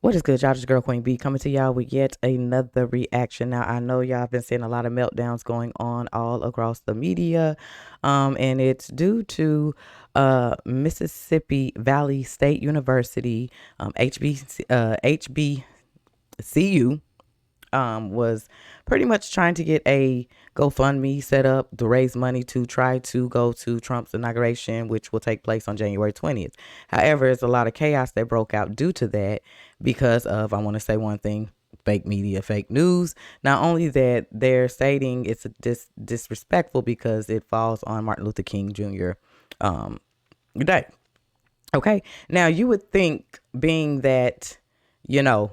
What is good, y'all? This girl Queen B coming to y'all with yet another reaction. Now, I know y'all have been seeing a lot of meltdowns going on all across the media, and it's due to Mississippi Valley State University, HBCU, was pretty much trying to get a GoFundMe set up to raise money to try to go to Trump's inauguration, which will take place on January 20th. However, there's a lot of chaos that broke out due to that because of, I want to say one thing, fake media, fake news. Not only that, they're stating it's disrespectful because it falls on Martin Luther King Jr. Day. Okay. Now, you would think, being that, you know,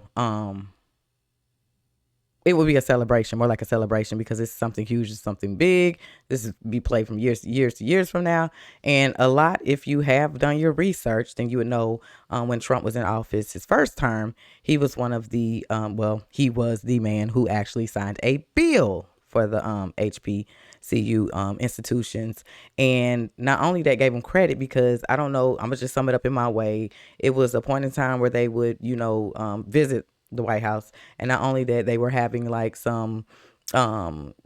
it would be a celebration, more like a celebration, because it's something huge, it's something big. This is be played from years to years from now. And a lot, if you have done your research, then you would know when Trump was in office his first term, he was one of the, he was the man who actually signed a bill for the HBCU institutions. And not only that, gave him credit because, I don't know, I'm going to just sum it up in my way. It was a point in time where they would, visit the White House, and not only that, they were having like some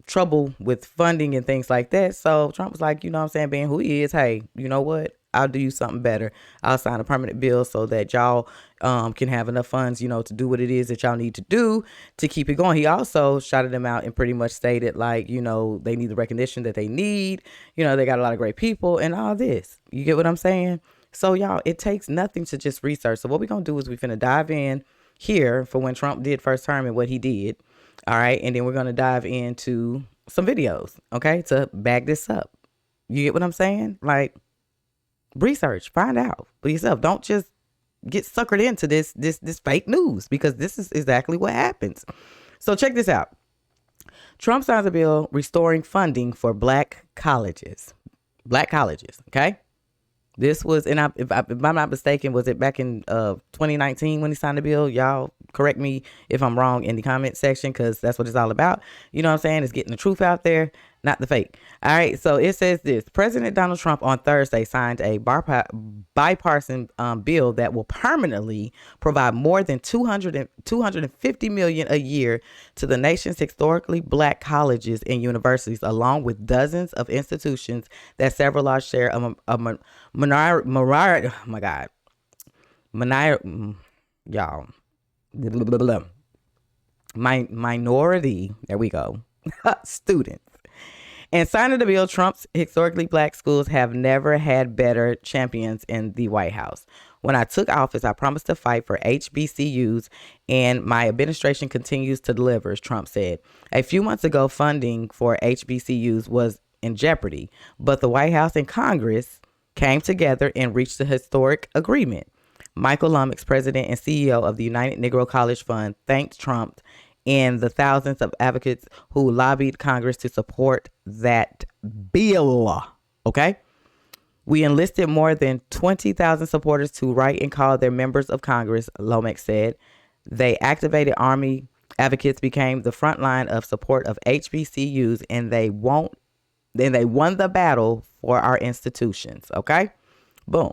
trouble with funding and things like that. So Trump was like, being who he is, hey, you know what, I'll do you something better. I'll sign a permanent bill so that y'all can have enough funds, to do what it is that y'all need to do to keep it going. He also shouted them out and pretty much stated like, they need the recognition that they need. They got a lot of great people and all this. You get what I'm saying? So y'all, it takes nothing to just research. So what we're going to do is we're going to dive in here for when Trump did first term and what he did. All right. And then we're going to dive into some videos, okay, to back this up. You get what I'm saying? Like, research, find out for yourself. Don't just get suckered into this fake news, because this is exactly what happens. So check this out. Trump signs a bill restoring funding for black colleges. Black colleges, okay? This was, and if I'm not mistaken, was it back in 2019 when he signed the bill? Y'all correct me if I'm wrong in the comment section, because that's what it's all about. You know what I'm saying? It's getting the truth out there, not the fake. All right. So it says this. President Donald Trump on Thursday signed a bipartisan bill that will permanently provide more than $250 million a year to the nation's historically black colleges and universities, along with dozens of institutions that several large share of minority, there we go, students. And signing the bill, Trump's historically black schools have never had better champions in the White House. When I took office, I promised to fight for HBCUs, and my administration continues to deliver, Trump said. A few months ago, funding for HBCUs was in jeopardy, but the White House and Congress came together and reached a historic agreement. Michael Lummox, president and CEO of the United Negro College Fund, thanked Trump and the thousands of advocates who lobbied Congress to support that bill. Okay? We enlisted more than 20,000 supporters to write and call their members of Congress, Lomax said. They activated Army advocates, became the front line of support of HBCUs, and they won the battle for our institutions. Okay? Boom.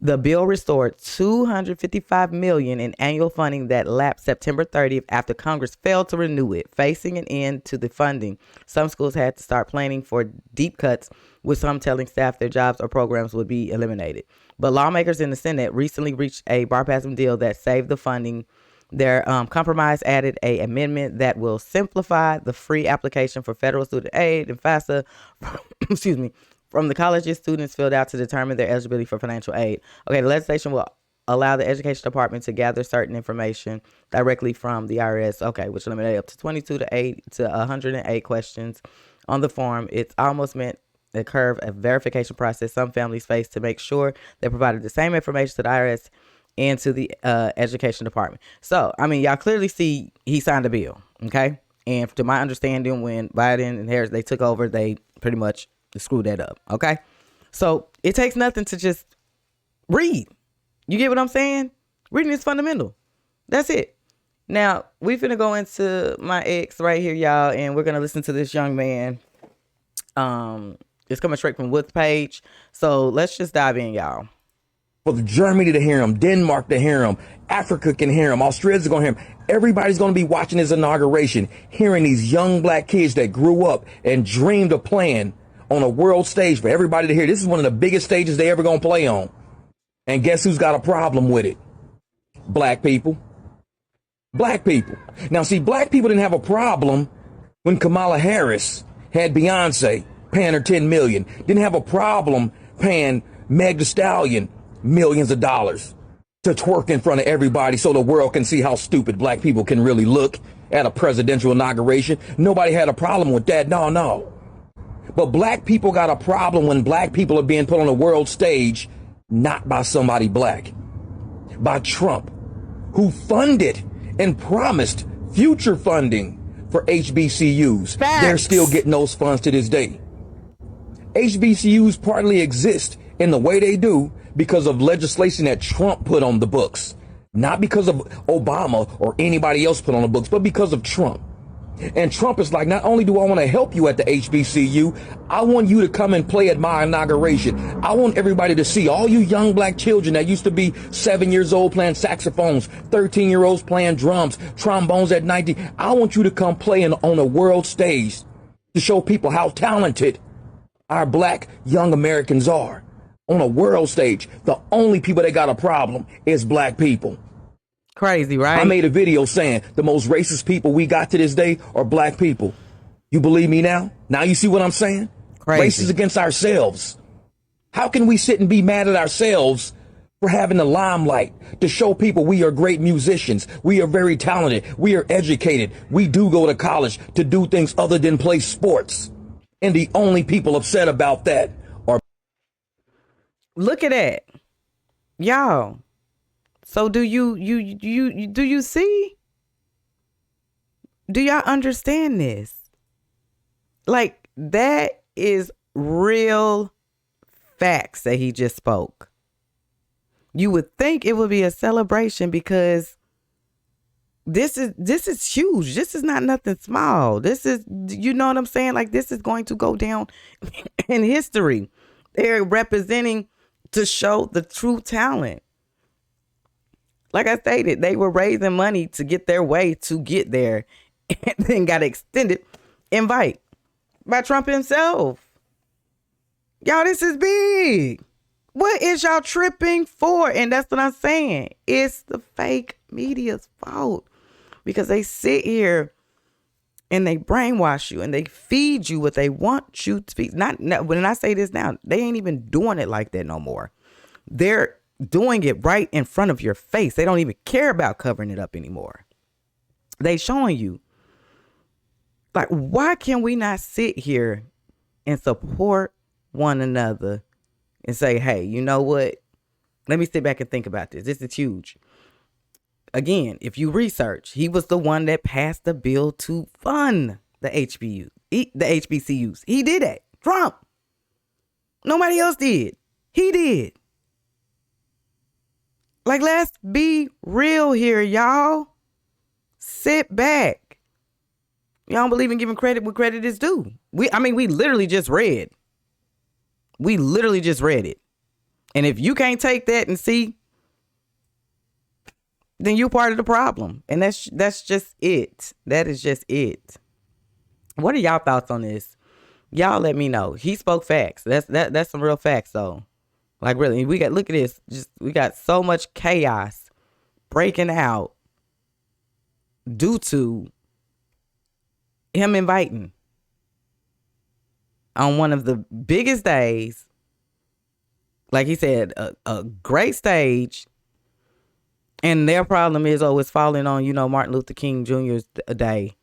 The bill restored $255 million in annual funding that lapsed September 30th after Congress failed to renew it. Facing an end to the funding, some schools had to start planning for deep cuts, with some telling staff their jobs or programs would be eliminated. But lawmakers in the Senate recently reached a bipartisan deal that saved the funding. Their compromise added an amendment that will simplify the free application for federal student aid and FAFSA, excuse me, from the colleges students filled out to determine their eligibility for financial aid. Okay, the legislation will allow the education department to gather certain information directly from the IRS, okay, which eliminated up to 22 to 108 questions on the form. It's almost meant a curve of verification process some families face to make sure they provided the same information to the IRS and to the education department. So, I mean, y'all clearly see he signed a bill, okay? And to my understanding, when Biden and Harris, they took over, they pretty much screw that up. Okay. So it takes nothing to just read. You get what I'm saying? Reading is fundamental. That's it. Now we finna go into my ex right here, y'all, and we're gonna listen to this young man. It's coming straight from Wood's page. So let's just dive in, y'all. For Germany to hear him, Denmark to hear him, Africa can hear him, Australia's going to hear him. Everybody's going to be watching his inauguration, hearing these young black kids that grew up and dreamed of playing on a world stage for everybody to hear. This is one of the biggest stages they ever going to play on. And guess who's got a problem with it? Black people. Black people. Now, see, black people didn't have a problem when Kamala Harris had Beyonce paying her $10 million. Didn't have a problem paying Meg Thee Stallion millions of dollars to twerk in front of everybody so the world can see how stupid black people can really look at a presidential inauguration. Nobody had a problem with that. No. But black people got a problem when black people are being put on a world stage, not by somebody black, by Trump, who funded and promised future funding for HBCUs. Facts. They're still getting those funds to this day. HBCUs partly exist in the way they do because of legislation that Trump put on the books. Not because of Obama or anybody else put on the books, but because of Trump. And Trump is like, not only do I want to help you at the HBCU, I want you to come and play at my inauguration. I want everybody to see all you young black children that used to be 7 years old playing saxophones, 13-year-olds playing drums, trombones at 19. I want you to come play on a world stage to show people how talented our black young Americans are. On a world stage, the only people that got a problem is black people. Crazy, right? I made a video saying the most racist people we got to this day are black people. You believe me now? Now you see what I'm saying? Crazy. Racist against ourselves. How can we sit and be mad at ourselves for having the limelight to show people we are great musicians? We are very talented. We are educated. We do go to college to do things other than play sports. And the only people upset about that are... Look at that. Y'all. So do you see? Do y'all understand this? Like, that is real facts that he just spoke. You would think it would be a celebration because this is huge. This is not nothing small. This is, you know what I'm saying? Like, this is going to go down in history. They're representing to show the true talent. Like I stated, they were raising money to get their way to get there, and then got extended invite by Trump himself. Y'all, this is big. What is y'all tripping for? And that's what I'm saying. It's the fake media's fault, because they sit here and they brainwash you and they feed you what they want you to feed. Not when I say this now, they ain't even doing it like that no more. They're doing it right in front of your face. They don't even care about covering it up anymore. They showing you. Like, why can we not sit here and support one another and say, hey, you know what? Let me sit back and think about this. This is huge. Again, if you research, he was the one that passed the bill to fund the HBCUs. He did that. Trump. Nobody else did. He did. Like, let's be real here, y'all. Sit back. Y'all don't believe in giving credit where credit is due. We literally just read. We literally just read it. And if you can't take that and see, then you're part of the problem. And that's just it. That is just it. What are y'all thoughts on this? Y'all let me know. He spoke facts. That's some real facts, though. Like, really, look at this. We got so much chaos breaking out due to him inviting on one of the biggest days. Like he said, a great stage. And their problem is, it's falling on, Martin Luther King Jr.'s day.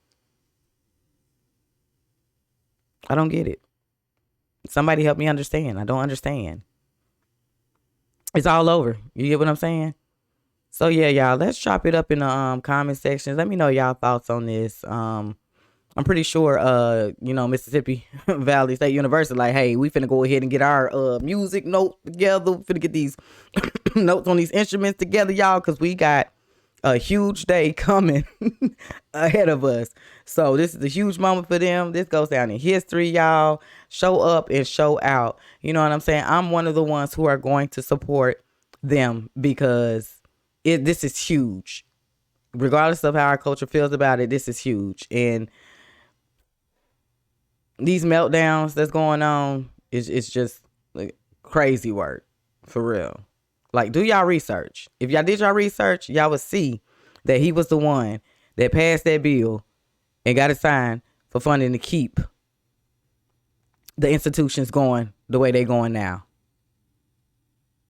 I don't get it. Somebody help me understand. I don't understand. It's all over. You get what I'm saying? So yeah, y'all, let's chop it up in the comment sections. Let me know y'all thoughts on this. I'm pretty sure Mississippi Valley State University, like, hey, we finna go ahead and get our music notes together. We finna get these notes on these instruments together, y'all, because we got a huge day coming ahead of us. So this is a huge moment for them. This goes down in history, y'all. Show up and show out. You know what I'm saying? I'm one of the ones who are going to support them because this is huge. Regardless of how our culture feels about it, this is huge. And these meltdowns that's going on, it's just like crazy work, for real. Like, do y'all research. If y'all did y'all research, y'all would see that he was the one that passed that bill and got it signed for funding to keep the institutions going the way they're going now.